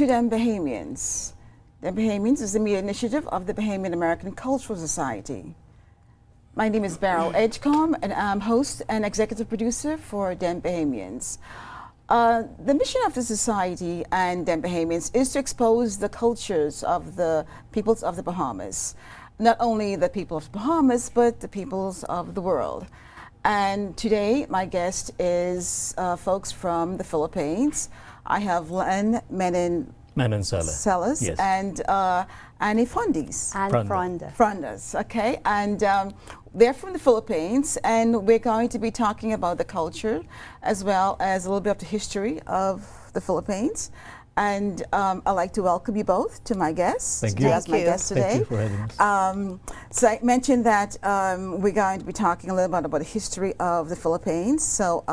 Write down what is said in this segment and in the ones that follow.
to Them Bahamians. Them Bahamians is the media initiative of the Bahamian American Cultural Society. My name is Beryl Edgecombe, and I'm host and executive producer for Them Bahamians. The mission of the society and Them Bahamians is to expose the cultures of the peoples of the Bahamas. Not only the people of the Bahamas, but the peoples of the world. And today, my guest is folks from the Philippines. I have Len Menenceles, yes, and Annie Frondes. Frondes. Okay. And they're from the Philippines, and we're going to be talking about the culture as well as a little bit of the history of the Philippines. And I'd like to welcome you both to my guests. Thank you. As my guest today. Thank you for having us. So I mentioned that we're going to be talking a little bit about the history of the Philippines. So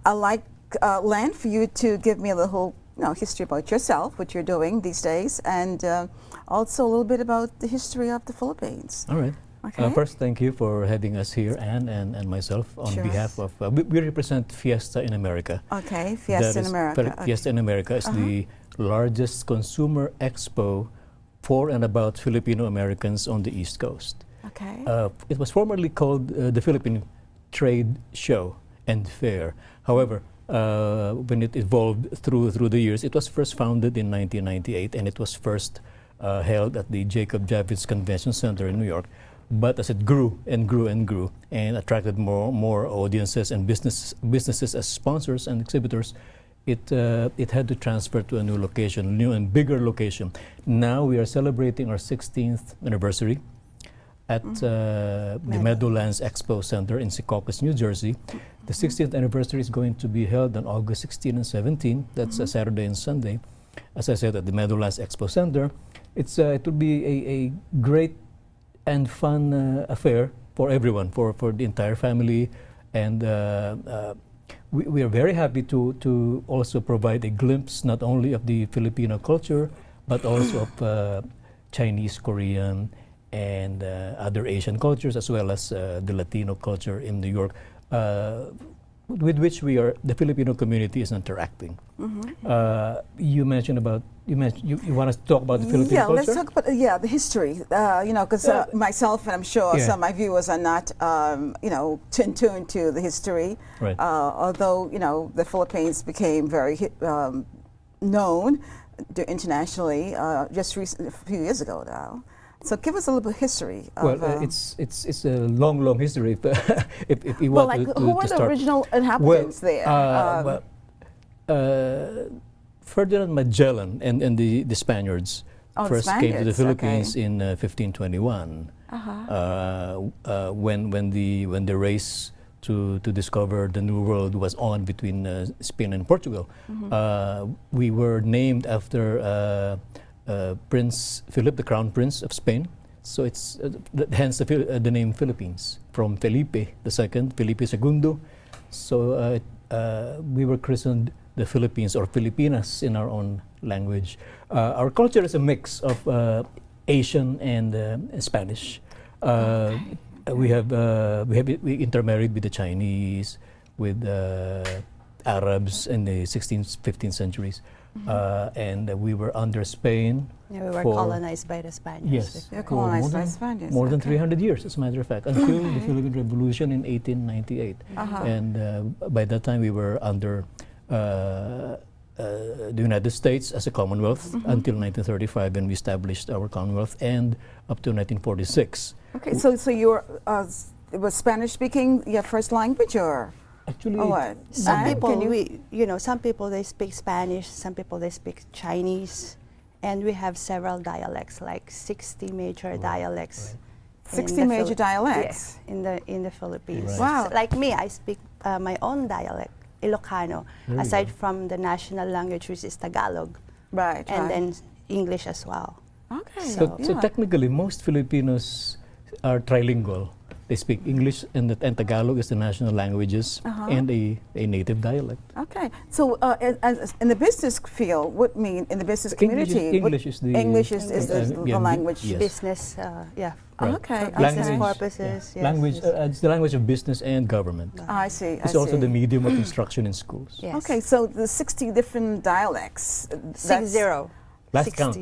I'd like, Len, for you to give me a little history about yourself, what you're doing these days, and also a little bit about the history of the Philippines. All right. Okay. First, thank you for having us here, Anne and myself, on behalf of, we represent Fiesta in America. Okay, Fiesta in America. Fiesta in America is the largest consumer expo for and about Filipino Americans on the East Coast. Okay. It was formerly called the Philippine Trade Show and Fair. However, when it evolved through the years, it was first founded in 1998, and it was first held at the Jacob Javits Convention Center in New York. But as it grew and grew and grew and attracted more audiences and businesses as sponsors and exhibitors, it had to transfer to a new location, new and bigger location. Now we are celebrating our 16th anniversary at the Meadowlands Expo Center in Secaucus, New Jersey. The 16th anniversary is going to be held on August 16 and 17. That's a Saturday and Sunday. As I said, at the Meadowlands Expo Center. It will be a great and fun affair for everyone, for the entire family, and we are very happy to also provide a glimpse not only of the Filipino culture, but also of Chinese, Korean, and other Asian cultures, as well as the Latino culture in New York, with which the Filipino community is interacting. You mentioned about, you want us to talk about the Filipino culture? Let's talk about the history. Because myself, and I'm sure some of my viewers are not, tuned to the history. Right. Although the Philippines became very known internationally just a few years ago now. So give us a little bit of history. Well, it's a long history. If you well, want like, to who were the start. original inhabitants there? Ferdinand Magellan and the Spaniards first came to the Philippines in 1521. When the race to discover the New World was on between Spain and Portugal. We were named after Prince Philip, the Crown Prince of Spain. So it's hence the name Philippines, from Felipe II, Felipe II. So we were christened the Philippines, or Filipinas in our own language. Our culture is a mix of Asian and Spanish. We intermarried with the Chinese, with Arabs in the 16th, 15th centuries. And we were under Spain. Yeah, we were colonized by the Spaniards. Yes, we were colonized by the Spaniards. More than 300 years, as a matter of fact, until the Philippine Revolution in 1898. And by that time, we were under the United States as a Commonwealth until 1935, when we established our Commonwealth, and up to 1946. Okay, so you were was Spanish speaking your first language, or? Actually, some people, some people they speak Spanish, some people they speak Chinese, and we have several dialects, like 60 major dialects. 60 major dialects? Yes, in the Philippines. Right. Wow. So, like me, I speak my own dialect, Ilocano, aside from the national language, which is Tagalog. Right. And then English as well. Okay. So technically, most Filipinos are trilingual. They speak English and Tagalog is the national languages, and a native dialect. Okay, so as in the business field, what mean in the business community? English is the language. yes. Business, yeah. Right. Okay, For business purposes, yes. Language, it's the language of business and government. I see. It's also the medium of instruction in schools. Yes. Okay, so the 60 different dialects. 60. Last 60. count.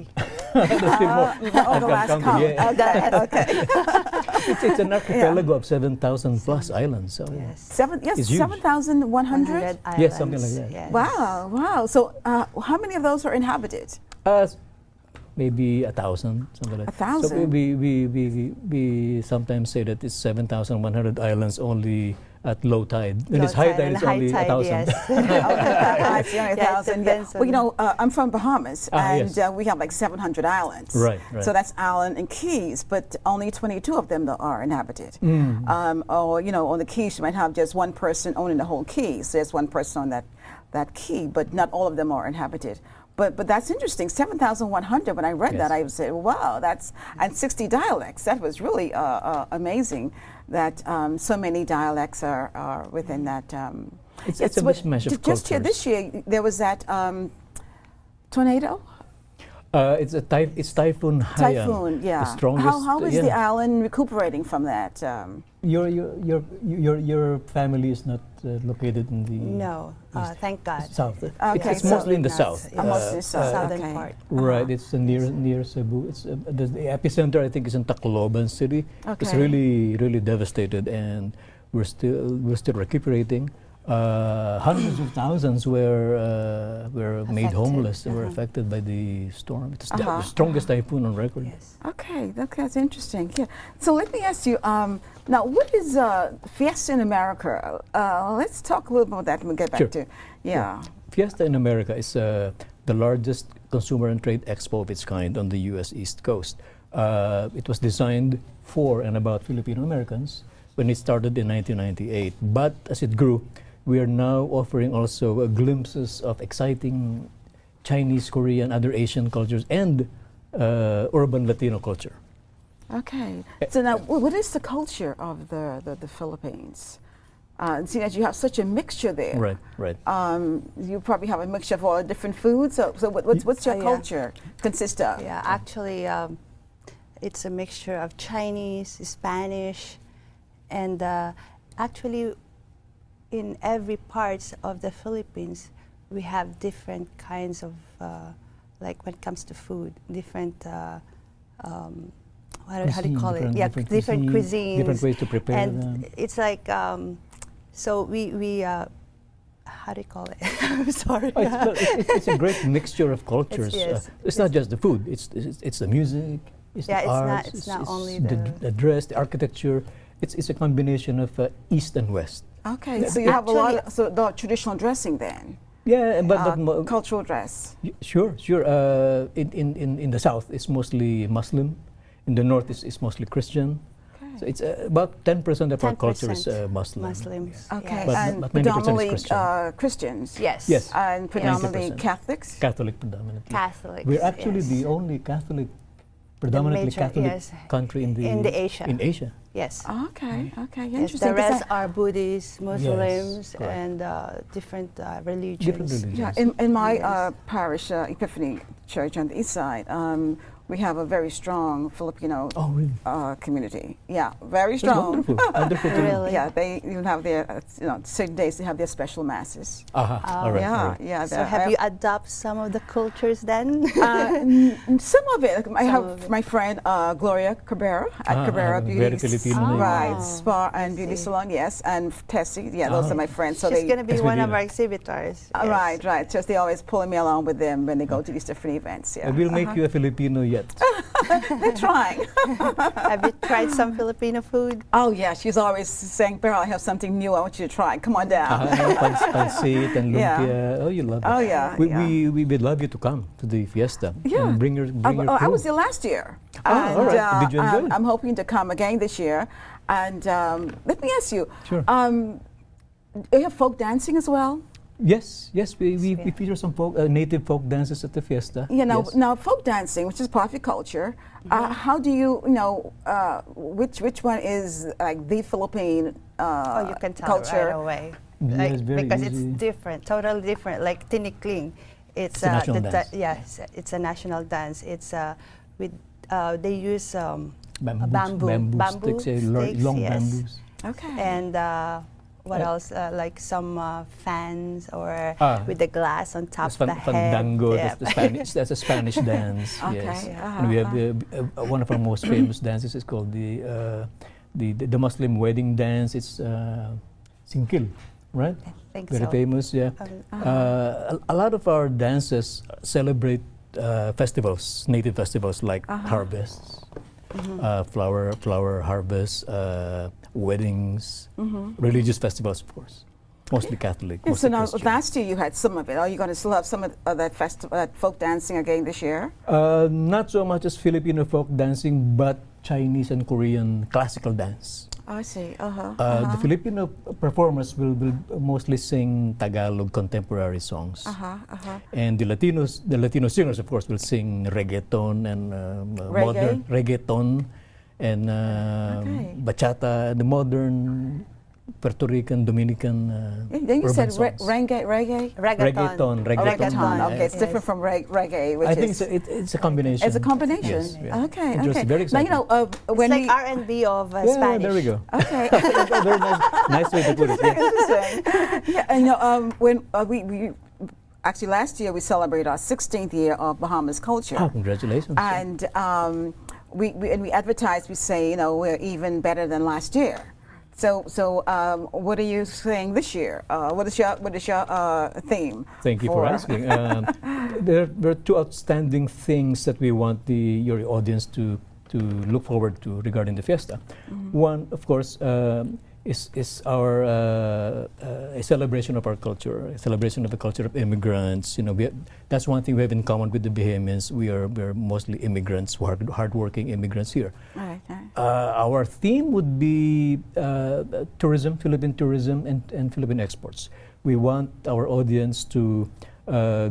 The last count. Yeah. Okay. It's an archipelago of 7,000 plus islands. So Yes. 7,100. 100 Yes, something like that. Yes. Wow. So how many of those are inhabited? Maybe 1,000, something like that. 1,000? So we sometimes say that it's 7,100 islands only at low tide. When it's high tide, it's only 1,000. Yes. I see, only 1,000. Yeah. depends Well, you on- know, I'm from Bahamas, and yes. we have like 700 islands. Right. So that's island and keys, but only 22 of them are inhabited. Or you know, on the keys, you might have just one person owning the whole key. So there's one person on that key, but not all of them are inhabited. But that's interesting. 7,100. When I read that, I said, "Wow, that's and 60 dialects. That was really amazing. That so many dialects are within that." It's a mishmash of just here cultures. this year, there was that tornado. It's Typhoon Haiyan. Typhoon, yeah. The strongest. How is the island recuperating from that? Your family is not located in the No, thank God. south. Okay, It's so mostly in the not- south. yeah. Mostly south. Southern Okay. part. Right, it's near Cebu. It's the epicenter, I think, is in Tacloban City. It's Okay. really devastated, and we're still recuperating. Hundreds of thousands were made Affected. homeless. Were affected by the storm. It's the strongest typhoon on record. Yes. Okay, that's interesting. Yeah. So let me ask you, now what is Fiesta in America? Let's talk a little about that when we get back Sure. to, yeah. Fiesta in America is the largest consumer and trade expo of its kind on the U.S. East Coast. It was designed for and about Filipino Americans when it started in 1998. But as it grew, we are now offering also glimpses of exciting Chinese, Korean, other Asian cultures, and urban Latino culture. Okay. So now, what is the culture of the Philippines? Seeing as you have such a mixture there. Right. You probably have a mixture of all the different foods. So what's your yeah. culture consist of? Yeah, actually, it's a mixture of Chinese, Spanish, and actually, in every parts of the Philippines, we have different kinds of, like when it comes to food, different, how do you call it? Yeah, different cuisines. Different ways to prepare and them. it's like, so we how do you call it? I'm sorry. It's a great mixture of cultures. Yes, It's not just the food. It's the music. It's Yeah, the it's not- arts. it's not only the dress, the architecture. It's a combination of East and West. Okay, so you have a lot of the traditional dressing then, Yeah, but cultural dress. Sure. In the South, it's mostly Muslim. In the North, it's mostly Christian. Okay. So it's about 10% of our culture is 10% Muslim. Muslims. Okay, But- and but 90% is predominantly Christian. Christians. Yes. Yes. And predominantly 90%. Catholics. Catholic predominantly. Catholics. We're actually yes. the only predominantly major, Catholic yes, country in the Asia. In Asia. Yes. Okay, okay, Yes, interesting. the 'cause rest are Buddhists, Muslims, correct. and different religions. Different religions. Yeah, in my Yes. parish, Epiphany Church on the east side, we have a very strong Filipino Oh, really? community. Yeah, very That's strong. wonderful. Wonderful to know. Really? Yeah, they even have their, certain days they have their special masses. Aha, all right. Yeah, all right. yeah. So have you adopted some of the cultures then? Some of it. I Some have of it. my friend Gloria Cabrera at Cabrera very Beauty Filipino name. right, Oh, spa and beauty see. salon. Yes, and Tessie. Yeah, those are my friends. So She's they going to be That's one of Medina. our exhibitors. Yes. right. Just they always pulling me along with them when they go to these different events. Yeah, We'll make you a Filipino yet. They're trying. Have you tried some Filipino food? Oh yeah, she's always saying, "Beryl, I have something new. I want you to try. Come on down." Pansit and Yeah. lumpia. Oh, you love it. Oh yeah. We would love you to come to the fiesta. Yeah. And bring your I crew. was there last year. all right. Did you enjoy it? I'm hoping to come again this year. And let me ask you, Sure. you have folk dancing as well? Yes, yes, we feature some folk, native folk dances at the fiesta. You know, yes. now folk dancing, which is part of your culture, how do you, which one is like the Philippine Oh, you can tell culture? right away. Yes, very because easy. it's different, totally different. Like tinikling, It's a national dance. Yes, it's a national dance. It's with they use bamboo sticks, long yes. bamboos. Okay. And what else? Like some fans or Ah, with the glass on top of the head. Fandango, Yeah. that's a Spanish dance. Okay, Yes. uh-huh, And we have one of our most famous dances is called the Muslim wedding dance. It's singkil, right? I think Very so. famous, yeah. A lot of our dances celebrate festivals, native festivals like harvests, flower harvest, weddings, religious festivals, of course. Mostly Catholic. Yeah, so Mostly now, Christian. last year you had some of it. Are you going to still have some of that that folk dancing again this year? Not so much as Filipino folk dancing, but Chinese and Korean classical dance. I see. The Filipino performers will mostly sing Tagalog contemporary songs, and the Latino singers, of course, will sing reggaeton and modern reggaeton and bachata, the modern Puerto Rican, Dominican. Then you said songs. Reggaeton. Reggaeton. Reggaeton. Okay, it's Yes. different from reggae, which I think is it's a combination. it's a combination. Yes, yeah. Okay, Interesting, okay. very Now exciting. It's when like we R&B of Yeah, Spanish. there we go. okay. Very nice way to put it. Yeah. Interesting. Yeah, and, when we actually last year we celebrated our 16th year of Bahamas culture. Oh, congratulations. And we advertise. We say we're even better than last year. So what are you saying this year? What is your theme? Thank you for asking. There are two outstanding things that we want your audience to look forward to regarding the fiesta. One, of course, is our a celebration of our culture, a celebration of the culture of immigrants. That's one thing we have in common with the Bahamians. We're mostly immigrants, hardworking immigrants here. Right. Our theme would be tourism, Philippine tourism, and Philippine exports. We want our audience to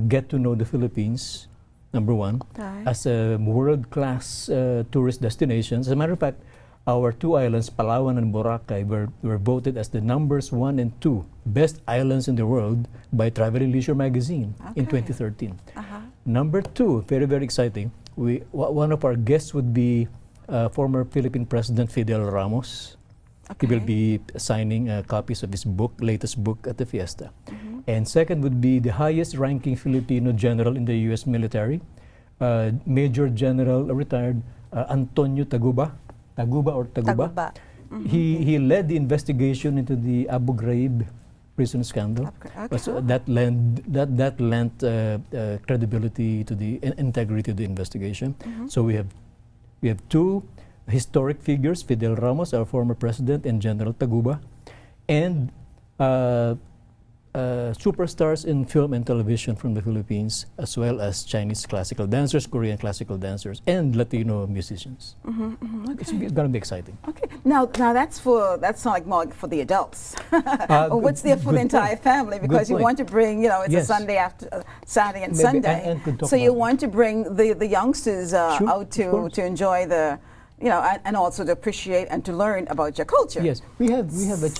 get to know the Philippines, number one, as a world-class tourist destination. As a matter of fact, our two islands, Palawan and Boracay, were voted as the numbers 1 and 2 best islands in the world by Travel and Leisure magazine in 2013. Number 2, very, very exciting, one of our guests would be former Philippine President Fidel Ramos. He will be signing copies of his latest book at the fiesta. And second would be the highest ranking Filipino general in the U.S. military, Major General retired Antonio Taguba. Taguba. He led the investigation into the Abu Ghraib prison scandal. So that lent credibility to the integrity of the investigation. So we have two historic figures: Fidel Ramos, our former president, and General Taguba, and superstars in film and television from the Philippines, as well as Chinese classical dancers, Korean classical dancers, and Latino musicians. It's going to be exciting. Okay. Now that's not like more for the adults. What's there for the entire family? Because you want to bring, it's a Sunday after Saturday and Sunday, so you want to bring the youngsters out to enjoy the. And also to appreciate and to learn about your culture. Yes, we have a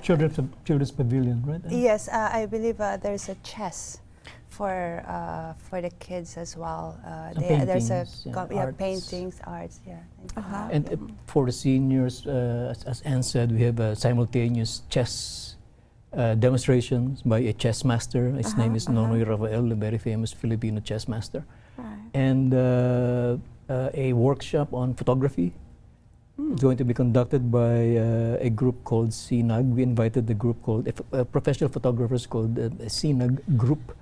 children's pavilion, right? Yes, I believe there's a chess for the kids as well. There's paintings, arts, yeah. And for the seniors, as Anne said, we have simultaneous chess demonstrations by a chess master. His name is Nonoy Rafael, a very famous Filipino chess master. And a workshop on photography. It's going to be conducted by a group called CNAG. We invited the group called professional photographers called CNAG Group.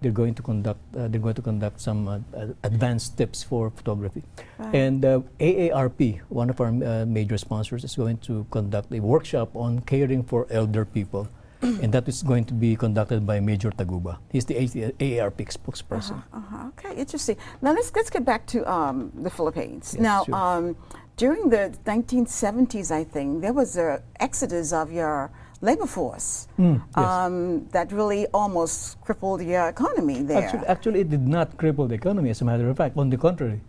They're going to conduct some advanced tips for photography. And AARP, one of our major sponsors, is going to conduct a workshop on caring for elder people. And that is going to be conducted by Major Taguba. He's the AARP spokesperson. Okay, interesting. Now let's get back to the Philippines. Yes, now, sure. during the 1970s, I think there was an exodus of your labor force Yes. that really almost crippled the economy there. Actually, it did not cripple the economy. As a matter of fact, on the contrary,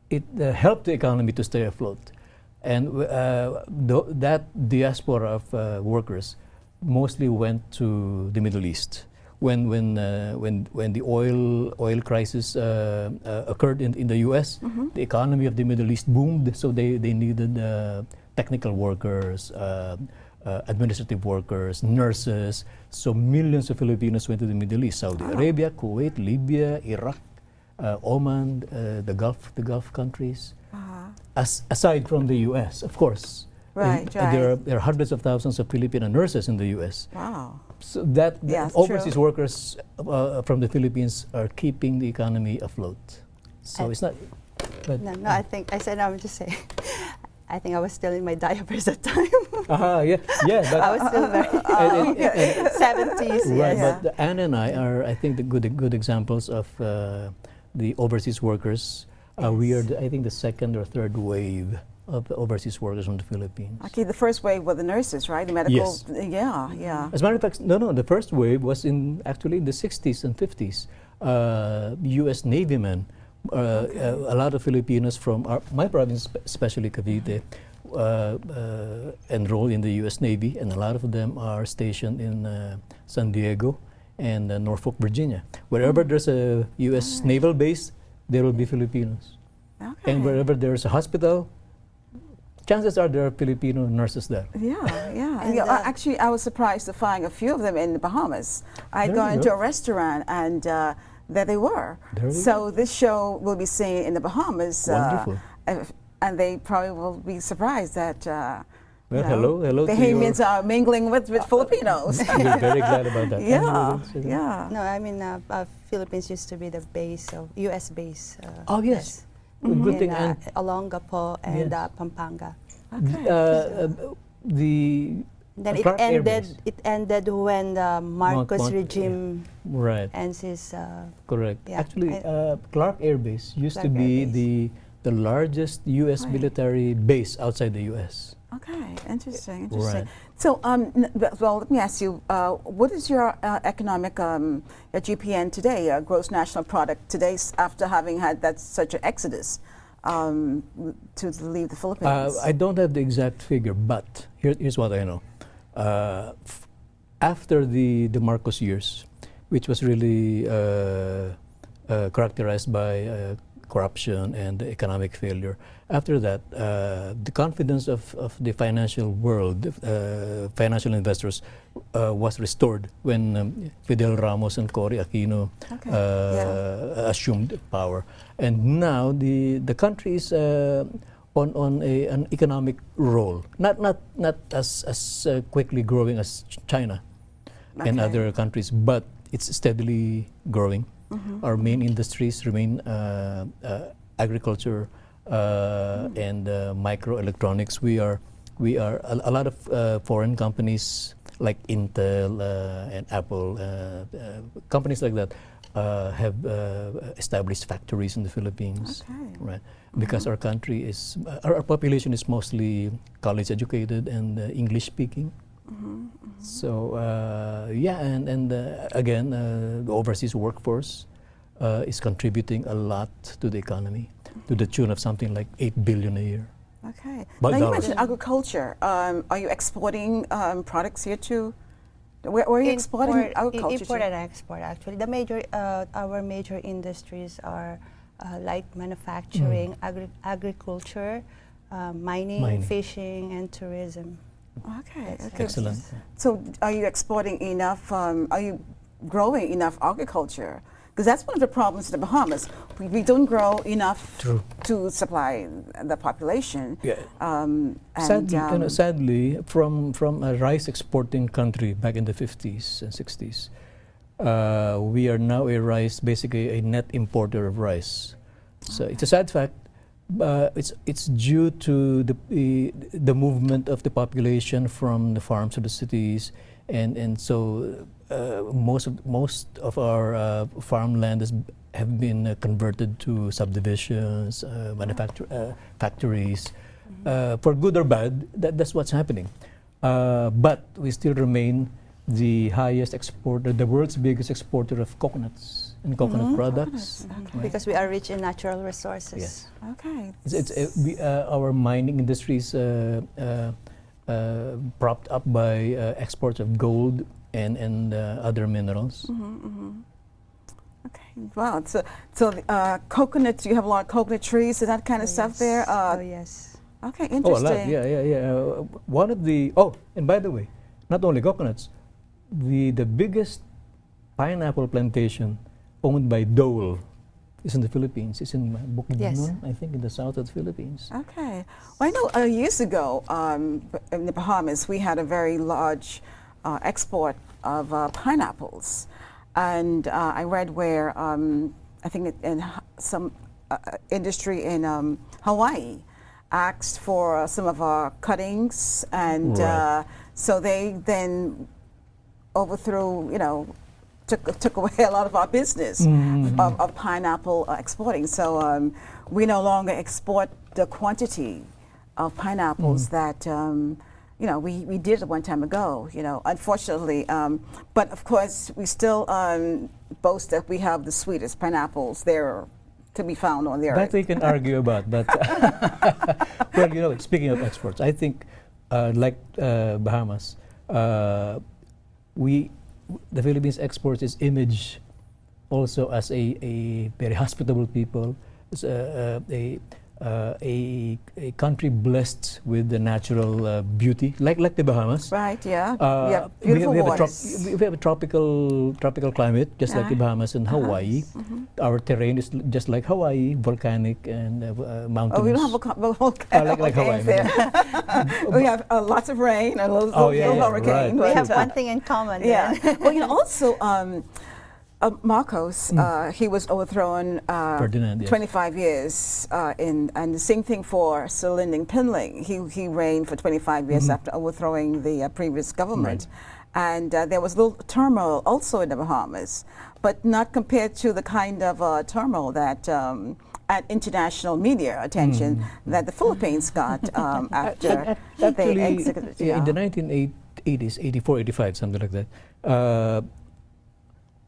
it helped the economy to stay afloat. And that diaspora of workers mostly went to the Middle East. When the oil crisis occurred in the U.S., the economy of the Middle East boomed. So they needed technical workers, administrative workers, nurses. So millions of Filipinos went to the Middle East: Saudi Arabia, Kuwait, Libya, Iraq, Oman, the Gulf countries. Aside from the U.S., of course. Right, There are hundreds of thousands of Filipino nurses in the U.S. Wow. So that overseas true. workers from the Philippines are keeping the economy afloat. So it's not. But No, I think I said I'm just saying. I think I was still in my diapers at the time. yeah. But I was still very 70s. right, Yes. but Anne and I are, I think, the good examples of the overseas workers. We are, I think, the second or third wave of the overseas workers from the Philippines. Okay, the first wave were the nurses, right? The medical. Yes. Yeah. As a matter of fact, no. The first wave was actually in the 60s and 50s. U.S. Navy men, a lot of Filipinos from my province, especially Cavite, enrolled in the U.S. Navy, and a lot of them are stationed in San Diego and Norfolk, Virginia. Wherever there's a U.S. naval base, there will be Filipinos. Okay. And wherever there's a hospital, chances are there are Filipino nurses there. Yeah. And, Actually, I was surprised to find a few of them in the Bahamas. I There go you into go. a restaurant and there they were. There we So this show will be seen in the Bahamas. Wonderful. And they probably will be surprised that Well, you know, hello to Bahamians your- are mingling with Filipinos. We're very glad about that. Yeah. No, I mean, Philippines used to be the base of U.S. base. Oh, yes. Good In thing. And Olongapo and Yes. Pampanga. the Then it Clark Air ended. Base. It ended when the Marcos Mount- regime Right, ends his. correct. Yeah, Actually, Clark Air Base used to Clark be Air Base. the largest U.S. Right. military base outside the U.S. Okay, interesting. Right. So, well, let me ask you, what is your economic GPN today, gross national product today, after having had such an exodus to leave the Philippines? I don't have the exact figure, but here's what I know. After the Marcos years, which was really characterized by corruption and economic failure, after that, the confidence of the financial world, financial investors, was restored when Fidel Ramos and Cory Aquino assumed power. And now the country is on an economic roll, not as quickly growing as China and other countries, but it's steadily growing. Our main industries remain agriculture and microelectronics. We are a lot of foreign companies like Intel and Apple, companies like that, have established factories in the Philippines, right? Because our country is, our population is mostly college educated and English speaking. So and again, the overseas workforce is contributing a lot to the economy, to the tune of something like 8 billion a year. Okay. But Now you dollars. mentioned agriculture. Are you exporting products here too? Where are you exporting agriculture Import to? and export, actually. The major, our major industries are light manufacturing, agriculture, mining, fishing, and tourism. Okay. Excellent. So are you exporting enough, are you growing enough agriculture? Because that's one of the problems in the Bahamas. We don't grow enough to supply the population. Yeah. And, Sadly, from a rice exporting country back in the 50s and 60s, we are now basically a net importer of rice. So it's a sad fact. It's due to the movement of the population from the farms to the cities, and so most of our farmland have been converted to subdivisions, factories. For good or bad, that's what's happening. but we still remain the highest exporter, the world's biggest exporter of coconuts and coconut products. Okay. Because we are rich in natural resources. Yes. Okay. Our mining industry is propped up by exports of gold and other minerals. Okay. Wow. So coconuts. You have a lot of coconut trees and that kind of stuff there. Oh yes. Okay. Oh, a Interesting. lot. Yeah. One of the and by the way, not only coconuts, the biggest pineapple plantation owned by Dole is in the Philippines. It's in Bukidnon, I think, in the south of the Philippines. Okay. Well, I know years ago in the Bahamas we had a very large export of pineapples, and I read where I think in some industry in Hawaii asked for some of our cuttings, and so they then overthrew, took away a lot of our business of pineapple exporting. So we no longer export the quantity of pineapples that we did one time ago. Unfortunately, but of course we still boast that we have the sweetest pineapples there to be found on the earth. That we can argue about, but well, speaking of exports, I think like Bahamas, the Philippines exports its image also as a very hospitable people, as a country blessed with the natural beauty, like the Bahamas. Right. Yeah. Beautiful waters. We have a tropical climate, just like the Bahamas and Hawaii. Our terrain is just like Hawaii, volcanic and mountainous. Oh, we don't have like Hawaii. There. We have lots of rain and little hurricane. Right. We have one thing in common. Yeah. Well, also. Marcos, he was overthrown Ferdinand, yes. 25 years, and the same thing for Sir Lyndon Pinling. He reigned for 25 years after overthrowing the previous government. Right. And there was a little turmoil also in the Bahamas, but not compared to the kind of turmoil that at international media attention that the Philippines got after they exited. In the 1980s, 84, 85, something like that.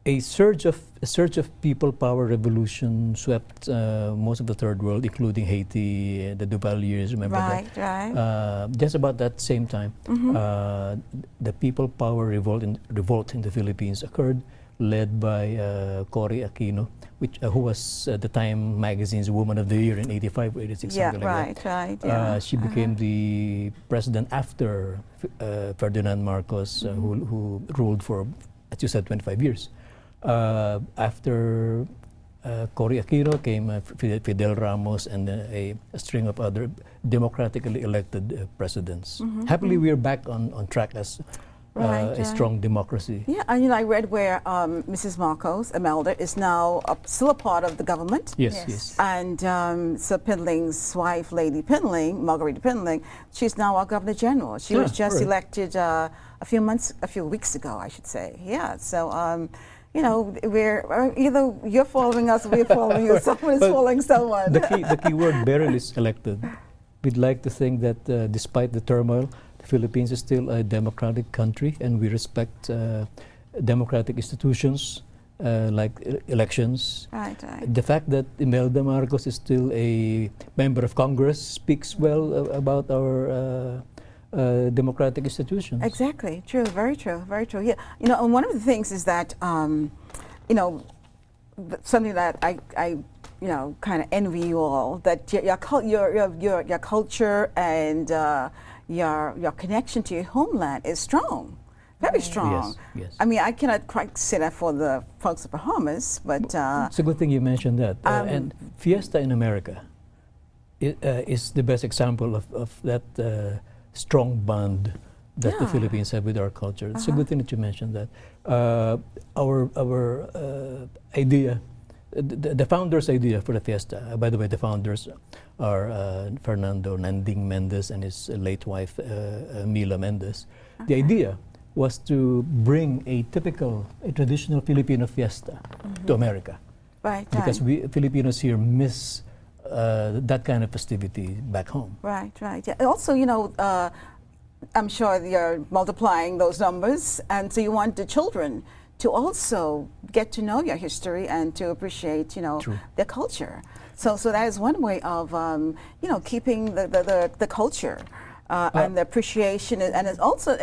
A surge of people power revolution swept most of the third world, including Haiti, the Duval years. Remember that? Right. Just about that same time, the people power revolt in the Philippines occurred, led by Cory Aquino, who was at the Time magazine's Woman of the Year in 85 or 86, something like that. Right. Yeah. She became the president after Ferdinand Marcos, who ruled for, as you said, 25 years. After Cory Aquino came Fidel Ramos and a string of other democratically elected presidents. Happily, we are back on track as a strong democracy. Yeah, and I read where Mrs. Marcos, Imelda, is now still a part of the government. Yes. And Sir Pinling's wife, Lady Pinling, Margarita Pinling, she's now our Governor General. She was just elected a few weeks ago, I should say. Yeah, so we're either you're following us or we're following you. Someone is following someone. The key word barely is elected. We'd like to think that despite the turmoil, the Philippines is still a democratic country, and we respect democratic institutions like elections. Right. The fact that Imelda Marcos is still a member of Congress speaks well about our democratic institutions. Exactly. True. Very true. Yeah. And one of the things is that something that I kind of envy you all, that your culture and your connection to your homeland is strong, very strong. Yes. I mean, I cannot quite say that for the folks of Bahamas, but it's a good thing you mentioned that. And Fiesta in America is the best example of that strong bond that the Philippines have with our culture. It's a good thing that you mentioned that. Our idea, the founders' idea for the fiesta, by the way, the founders are Fernando Nanding Mendez and his late wife, Mila Mendez. The idea was to bring a traditional Filipino fiesta to America. Right. Because we Filipinos here miss that kind of festivity back home. Right. Yeah. Also, I'm sure you're multiplying those numbers, and so you want the children to also get to know your history and to appreciate, their culture. So that is one way of, keeping the culture and the appreciation, and it's also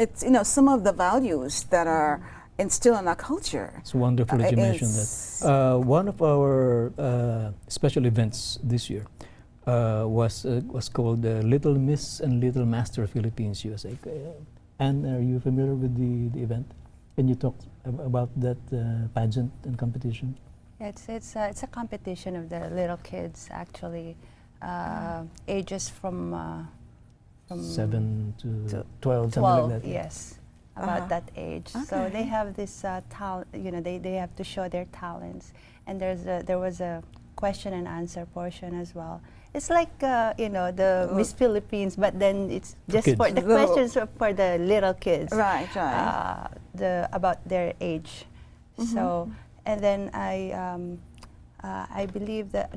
some of the values that are instilled in our culture. It's wonderful that you mentioned that. One of our special events this year was called Little Miss and Little Master Philippines USA. Anne, are you familiar with the event? Can you talk about that pageant and competition? It's a competition of the little kids, actually, ages from 7 to 12, something like that. Yes, about that age. Okay. So they have this talent. They have to show their talents, and there was a question and answer portion as well. It's like the Miss Philippines, but then it's just for the questions for the little kids. Right. About their age. So, and then I believe that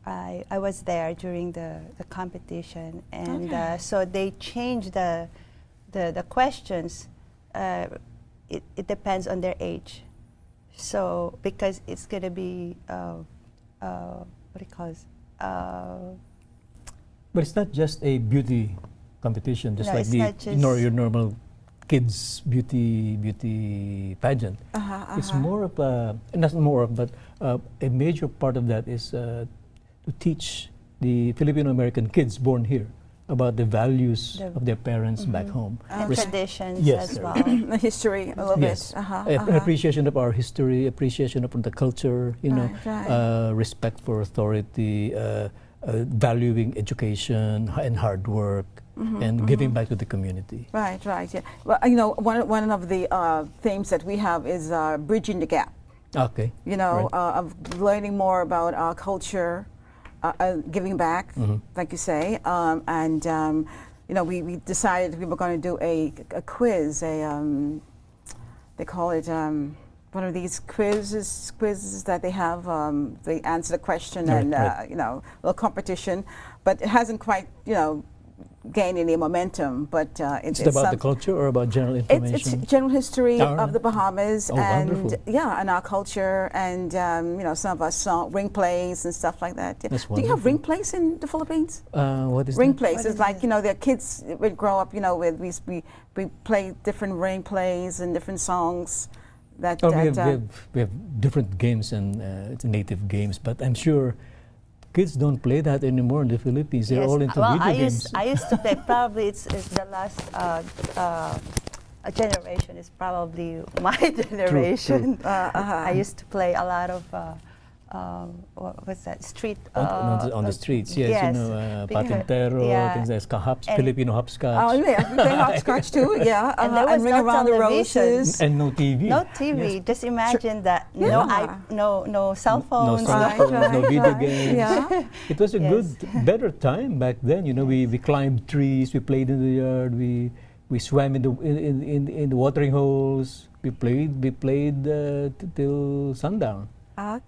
I was there during the competition, and so they changed the questions. It depends on their age. So because it's gonna be what do you call it? But it's not just a beauty competition, just like your normal kids beauty pageant. It's more of but a major part of that is to teach the Filipino American kids born here about the values of their parents back home. And traditions as well. The history a little bit. Appreciation of our history, appreciation of the culture, respect for authority, valuing education and hard work, and giving back to the community. Right. Yeah. Well, one of the themes that we have is bridging the gap. Okay. Of learning more about our culture. Giving back, like you say, and we decided we were going to do a quiz. They call it one of these quizzes that they have. They answer the question and a little competition, but it hasn't quite gain any momentum, but it's about the culture or about general information? It's general history of the Bahamas and wonderful. And our culture, and some of our ring plays and stuff like that. That's Do you have ring plays in the Philippines? What is ring that? plays? It's like their kids would grow up. With we play different ring plays and different songs. We have different games and it's native games, but I'm sure kids don't play that anymore in the Philippines. They're all into video games. I used to play. Probably it's the last generation is probably my generation. True. I used to play a lot of what's that? Street on the streets. Yes, patintero, things like Filipino hopscotch. Oh yeah, we play hopscotch too. Yeah, and there was ring around the roses. And no TV. No TV. Yes. Just imagine that. No cell phones. No video games. Yeah. It was a better time back then. We climbed trees. We played in the yard. We swam in the watering holes. We played till sundown.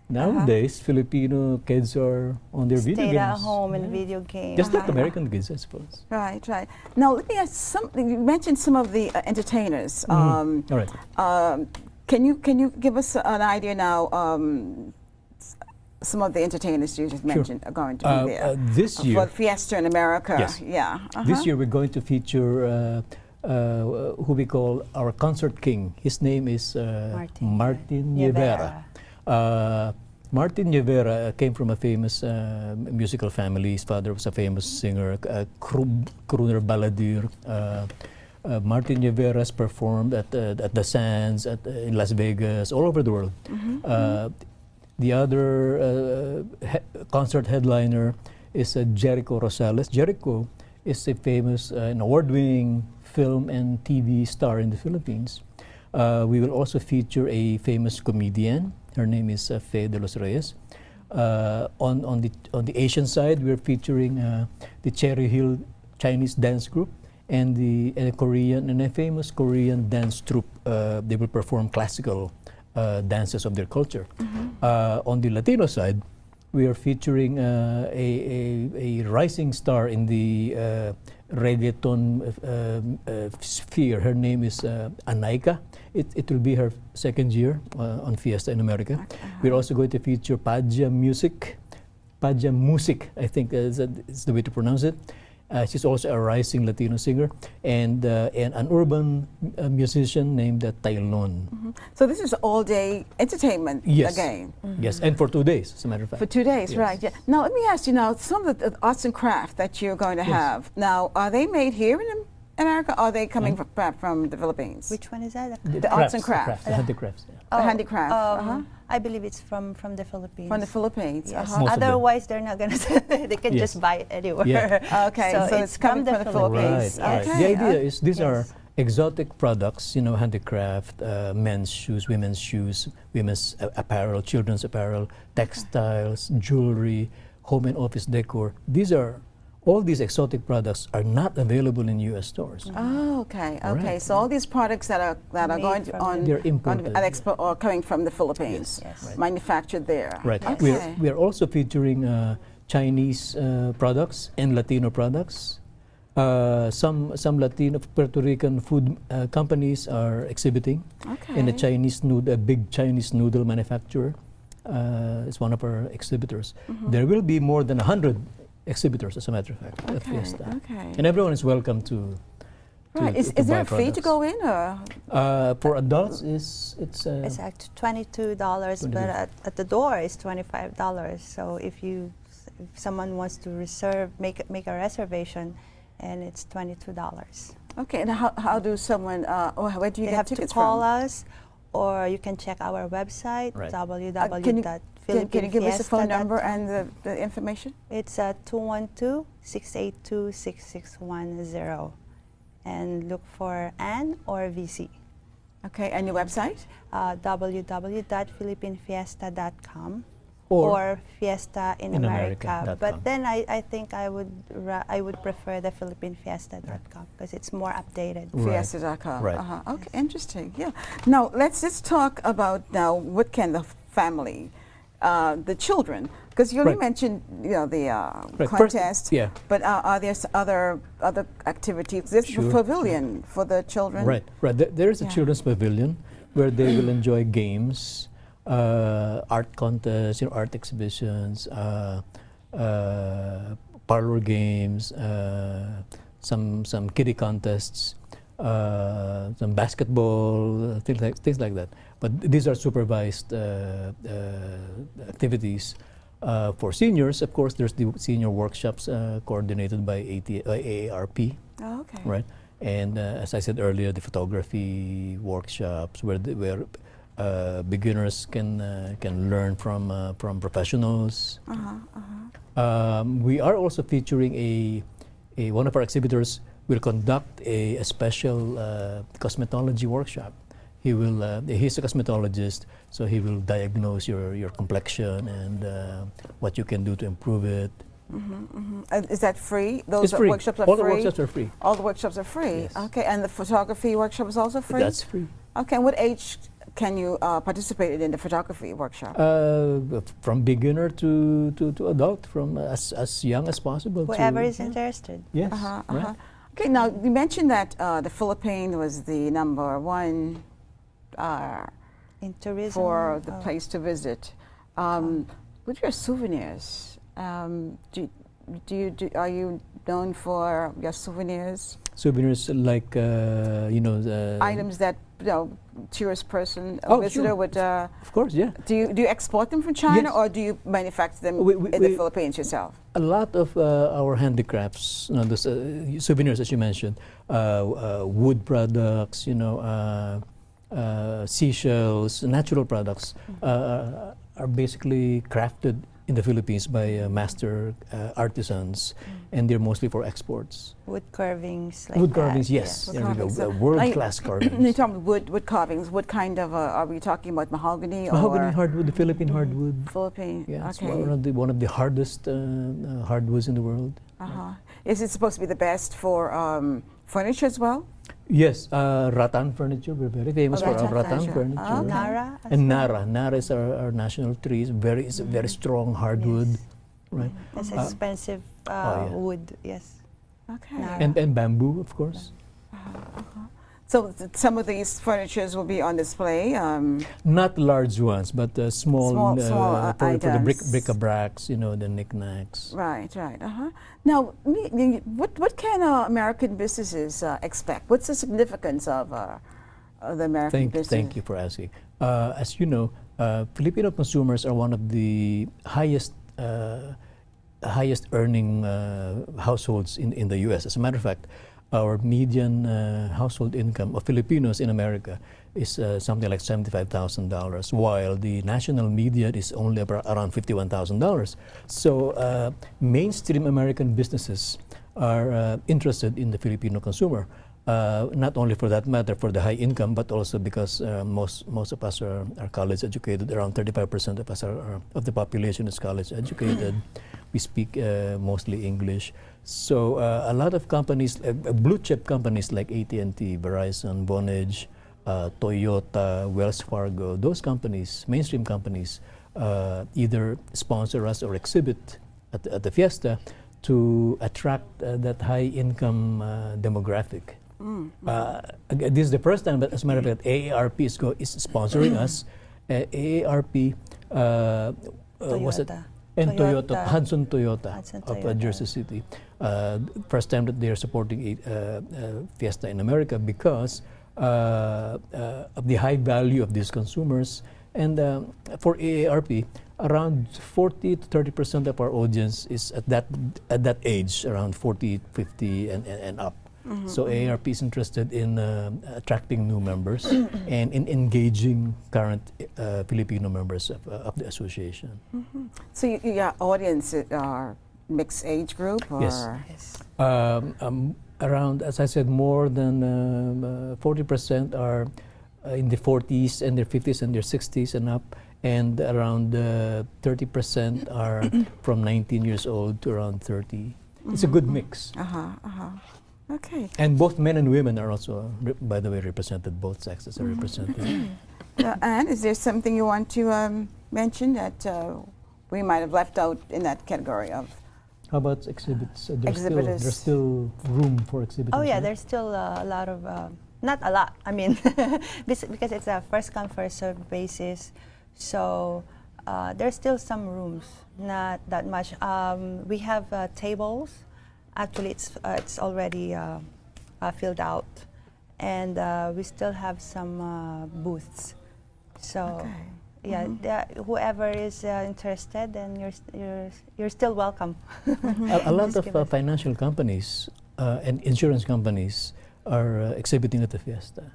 Nowadays, Filipino kids are on their video games. Stay at home and video games. Just like American kids, I suppose. Right. Now, let me ask something. You mentioned some of the entertainers. All right. Can you give us an idea now? Some of the entertainers you just mentioned are going to be there. This year. For Fiesta in America. Yes. Yeah. This year we're going to feature who we call our concert king. His name is Martin Rivera. Martin Rivera came from a famous musical family. His father was a famous singer, crooner balladeer. Martin Rivera has performed at the Sands, in Las Vegas, all over the world. The other concert headliner is Jericho Rosales. Jericho is a famous, an award-winning film and TV star in the Philippines. We will also feature a famous comedian. Her name is Fe de los Reyes. On the Asian side, we're featuring the Cherry Hill Chinese dance group and a famous Korean dance troupe. They will perform classical dances of their culture. On the Latino side, we are featuring a rising star in the reggaeton sphere. Her name is Anaika. It will be her second year on Fiesta in America. We're also going to feature Padja Music, I think is the way to pronounce it. She's also a rising Latino singer, and an urban musician named Taylon. So this is all-day entertainment again. Yes, and for 2 days, as a matter of fact. For 2 days, right? Yeah. Now let me ask you. Now some of the arts and craft that you're going to have. Now, are they made here in America? Or are they coming from the Philippines? Which one is that? The arts and crafts. The handicrafts. The handicraft. I believe it's from the Philippines. From the Philippines. Yes. Otherwise, they're not going to. They can just buy it anywhere. Yeah. Okay, so it's coming from the Philippines. Right. Okay. The idea is these are exotic products, you know, handicraft, men's shoes, women's shoes, women's apparel, children's apparel, textiles, jewelry, home and office decor. All these exotic products are not available in U.S. stores. Oh, okay, okay. Right. So all these products that are going on they're imported. an expo are coming from the Philippines, manufactured there. Right. Okay. We are also featuring Chinese products and Latino products. Some Latino Puerto Rican food companies are exhibiting. Okay. And a big Chinese noodle manufacturer is one of our exhibitors. There will be more than 100 exhibitors, as a matter of fact, at Fiesta. Okay. And everyone is welcome to Is there a fee to go in, or? For adults, it's actually $22, but at the door it's $25. So if someone wants to make a reservation, and it's $22. Okay, and how do someone? Where do you get tickets from? They have to call us, or you can check our website www.philippinefiesta.com. Can you give us the phone number and the information? It's 212-682-6610, and look for Ann or VC. Okay, and your website? www.philippinefiesta.com or Fiesta in America. But then I think I would prefer the philippinefiesta.com because it's more updated. Fiesta.com. Right. Okay, interesting. Yeah. Now let's just talk about what can the family, the children, because you only mentioned the contest. But are there other activities? There's a pavilion for the children. Right. There is a children's pavilion where they will enjoy games, art contests, art exhibitions, parlor games, some kiddie contests, some basketball, things like that. But these are supervised activities. For seniors, of course, there's the senior workshops coordinated by AARP. Oh, okay. Right. And as I said earlier, the photography workshops where beginners can learn from professionals. We are also featuring one of our exhibitors will conduct a special cosmetology workshop. He's a cosmetologist, so he will diagnose your complexion and what you can do to improve it. Is that free? It's free. Workshops are All free? the workshops are free. All the workshops are free? Yes. Okay, and the photography workshop is also free? That's free. Okay, and what age can you participate in the photography workshop? From beginner to adult, from as young as possible. Whoever is interested. Yes. Right. Okay, now you mentioned that the Philippines was the #1 in tourism for the place to visit. With your souvenirs, are you known for your souvenirs? Souvenirs like items that tourist person, visitor would. Of course, yeah. Do you export them from China, or do you manufacture them in the Philippines yourself? A lot of our handicrafts, those souvenirs, as you mentioned, wood products, seashells, natural products, are basically crafted in the Philippines by master artisans, and they're mostly for exports. Wood carvings, wood carvings, yes. There we go. World-class carvings. You're talking wood carvings. What kind of are we talking about? Mahogany? Mahogany hardwood, the Philippine hardwood. Philippine. Yeah, okay. It's one of the hardest hardwoods in the world. Is it supposed to be the best for furniture as well? Yes, rattan furniture. We're very famous for our rattan furniture. Okay. Nara. as And well. Nara. Nara is our national tree. It's a very strong hardwood, Yes. right? It's expensive yeah. wood, yes. Okay. Nara. And bamboo, of course. So some of these furnitures will be on display. Not large ones, but small, Small, for the items. bric-a-bracs, you know, the knickknacks. Right, right. Now, what can American businesses expect? What's the significance of the American business? Thank you for asking. As you know, Filipino consumers are one of the highest earning households in the U.S. As a matter of fact, our median household income of Filipinos in America is something like $75,000, while the national median is only around $51,000. So mainstream American businesses are interested in the Filipino consumer. Not only for that matter, for the high income, but also because most of us are college educated. Around 35% of us of the population is college educated. We speak mostly English. So a lot of companies, blue chip companies like AT&T, Verizon, Vonage, Toyota, Wells Fargo, those companies, mainstream companies, either sponsor us or exhibit at the Fiesta to attract that high income demographic. This is the first time, but as a matter of fact, AARP is sponsoring us. AARP was it? And Toyota, Hudson Toyota of Jersey City. First time that they are supporting Fiesta in America because of the high value of these consumers. And for AARP, around 40 to 30% of our audience is at that age, around 40, 50 and up. So AARP is interested in attracting new members and in engaging current Filipino members of the association. So your audience are mixed age group? Or? Yes. Around, as I said, more than 40% are in the 40s and their 50s and their 60s and up, and around 30% are from 19 years old to around 30. It's a good mix. Okay. And both men and women are also, by the way, represented. Both sexes are represented. Anne, is there something you want to mention that we might have left out in that category of? How about exhibits? Exhibitors. There's still room for exhibits. Oh yeah, right? there's still a lot of, not a lot, I mean, because it's a first come, first served basis. So there's still some rooms, not that much. We have tables. Actually, it's already filled out, and we still have some booths. So, yeah, whoever is interested, then you're still welcome. A lot of financial companies and insurance companies are exhibiting at the Fiesta.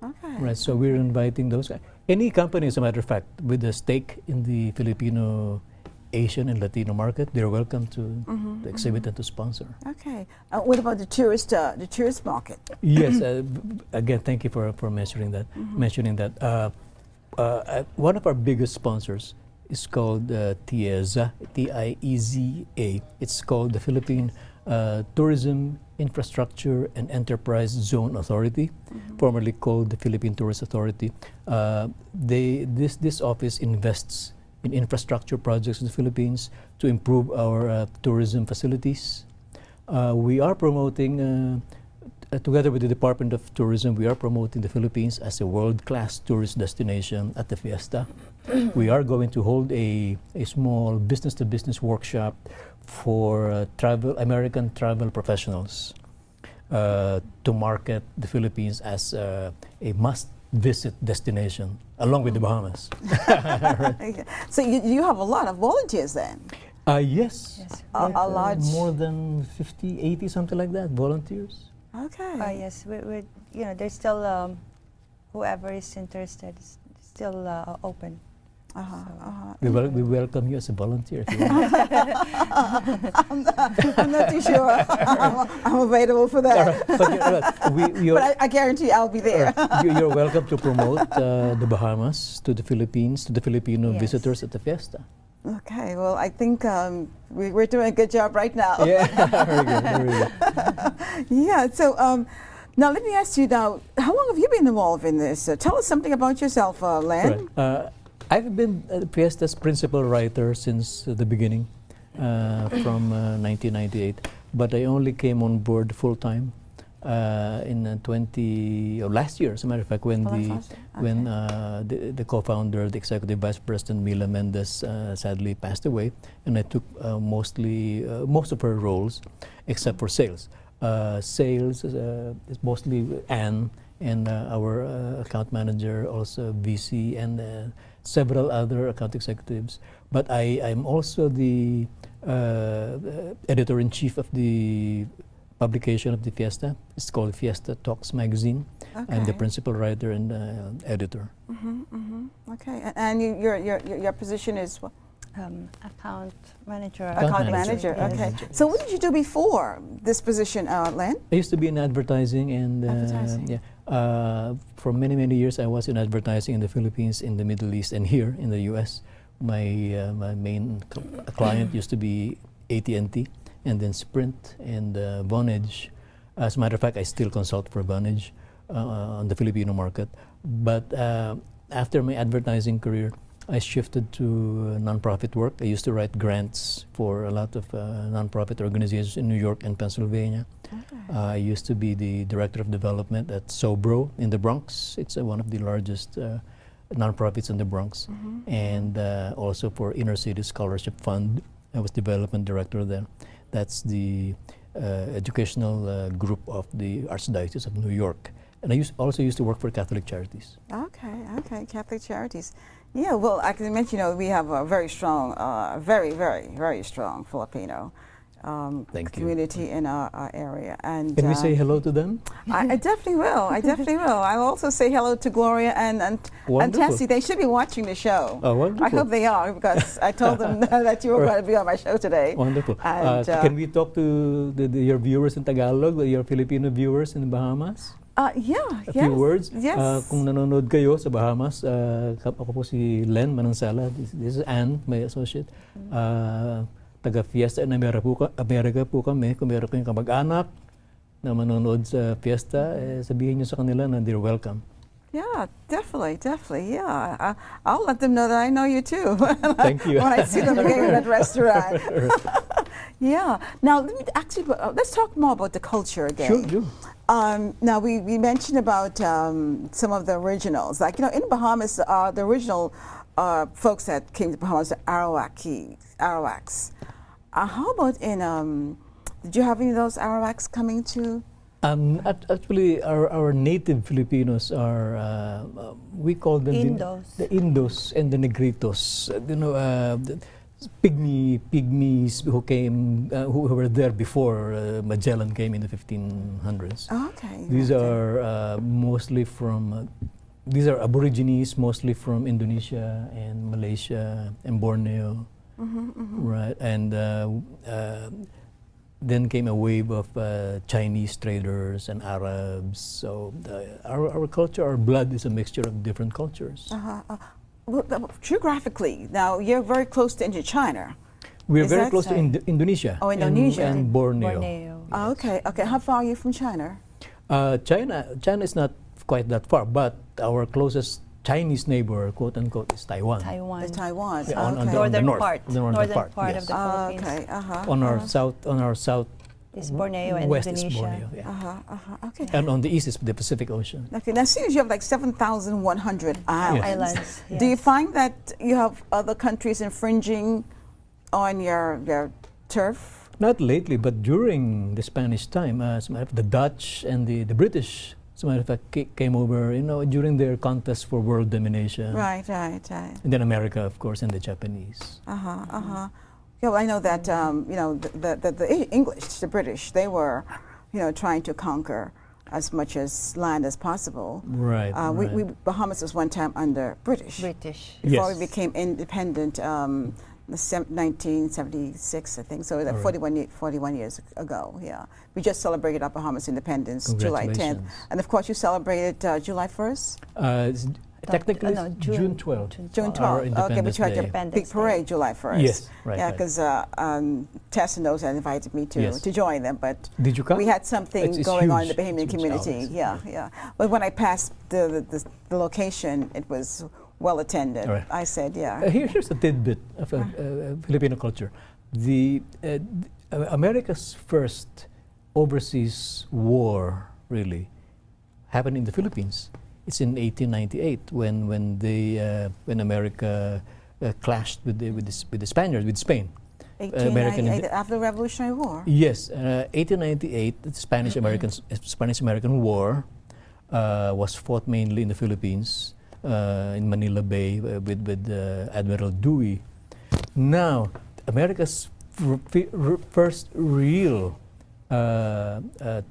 Okay. Right. So we're inviting those. Any company, as a matter of fact, with a stake in the Filipino, Asian and Latino market, they're welcome to exhibit and to sponsor. Okay. What about the tourist market? Yes. Again, thank you for mentioning that. One of our biggest sponsors is called TIEZA, T-I-E-Z-A. It's called the Philippine Tourism Infrastructure and Enterprise Zone Authority, formerly called the Philippine Tourist Authority. This office invests in infrastructure projects in the Philippines to improve our tourism facilities. We are promoting, together with the Department of Tourism, we are promoting the Philippines as a world-class tourist destination at the Fiesta. We are going to hold a small business-to-business workshop for American travel professionals to market the Philippines as a must-visit destination, along with the Bahamas. Okay. So you have a lot of volunteers then? Yes. A large... More than 50, 80, something like that, volunteers. Okay. Yes, there's still, whoever is interested is still open. We welcome you as a volunteer. If you want. I'm not too sure. I'm available for that. But I guarantee I'll be there. You're welcome to promote the Bahamas to the Philippines, to the Filipino visitors at the Fiesta. Okay, well, I think we're doing a good job right now. Yeah, very good, very good. Yeah, so Now, let me ask you now, how long have you been involved in this? Tell us something about yourself, Len. Right. I've been Fiesta's principal writer since the beginning, from 1998, but I only came on board full-time in last year, as a matter of fact, when the co-founder, the executive vice president, Mila Mendez, sadly passed away, and I took most of her roles, except for sales. Sales is mostly Anne, and our account manager, also VC, and several other account executives. But I'm also the editor-in-chief of the publication of the Fiesta. It's called Fiesta Talks Magazine. Okay. I'm the principal writer and editor. Okay, and your position is what? Account manager. Account manager. Yes. Okay. So what did you do before this position, Len? I used to be in advertising, and for many years I was in advertising in the Philippines, in the Middle East, and here in the U.S. My main client used to be AT&T, and then Sprint and Vonage. As a matter of fact, I still consult for Vonage on the Filipino market. But after my advertising career, I shifted to nonprofit work. I used to write grants for a lot of nonprofit organizations in New York and Pennsylvania. Okay. I used to be the director of development at Sobro in the Bronx. It's one of the largest nonprofits in the Bronx. And also for Inner City Scholarship Fund. I was development director there. That's the educational group of the Archdiocese of New York. And I also used to work for Catholic Charities. Okay, Catholic Charities. Yeah, well, I can mention, we have a very strong, very strong Filipino community in our area. And can we say hello to them? I definitely will. I'll also say hello to Gloria and Tessie. They should be watching the show. Oh, wonderful. I hope they are, because I told them that you were going to be on my show today. Wonderful. And, can we talk to your viewers in Tagalog, your Filipino viewers in the Bahamas? A few words. Yes. Kung nanonood kayo sa Bahamas, ako po si Len Manansala. This is Anne, my associate. Taga Fiesta In America po kami. Kung meron kayong kamag-anak na manonood sa Fiesta, sabihin nyo sa kanila na they're welcome. Yeah, definitely. Yeah, I'll let them know that I know you too. Thank you. When I see them again in that restaurant. Yeah. Now, let's talk more about the culture again. Sure. Now, we mentioned about some of the originals. Like, in Bahamas, the original folks that came to Bahamas, the Arawaks. How about in, did you have any of those Arawaks coming to? Actually, our native Filipinos are, we call them the Indos and the Negritos. Pygmies who came, who were there before Magellan came in the 1500s. Okay. These are mostly from, these are Aborigines, mostly from Indonesia and Malaysia and Borneo. Right, and then came a wave of Chinese traders and Arabs. So our culture, our blood is a mixture of different cultures. Well, geographically, now you're very close to Indochina. We're very close to Indonesia. Oh, Indonesia. And Borneo. Yes. Okay. How far are you from China? China is not quite that far, but our closest Chinese neighbor, quote unquote, is Taiwan. Taiwan. Yeah, on the northern north, part. The northern part of the Philippines. Okay. On our south. Is Borneo and west Indonesia. Is Borneo, yeah. Okay. And on the east is the Pacific Ocean. Okay. Now, seeing as you have like 7,100 islands, Yes. do you find that you have other countries infringing on your turf? Not lately, but during the Spanish time, the Dutch and the British, as a matter of fact, came over, during their contest for world domination. Right. And then America, of course, and the Japanese. Yeah, well, I know that the English, the British, they were, trying to conquer as much as land as possible. Right. Bahamas was one time under British. Before we became independent, 1976, I think. So that 41 years ago. Yeah, we just celebrated our Bahamas independence, July 10th, and of course you celebrated July 1st. Technically, no, June 12th. June Our 12th. Okay, but you had your Independence big parade Day. July 1st. Yes, right. Yeah, right. because Tess and those had invited me to, Yes. to join them, but Did you come? we had something It's going on in the huge. Bahamian It's huge. community. Oh, Yeah, yeah. But when I passed the location, it was well attended. Right. I said, yeah. Here's a tidbit of Filipino culture. America's first overseas war really happened in the Philippines. It's in 1898 when America clashed with the Spaniards, with Spain. 1898, after the Revolutionary War. Yes, 1898, the Spanish-American War was fought mainly in the Philippines, in Manila Bay with Admiral Dewey. Now, America's first real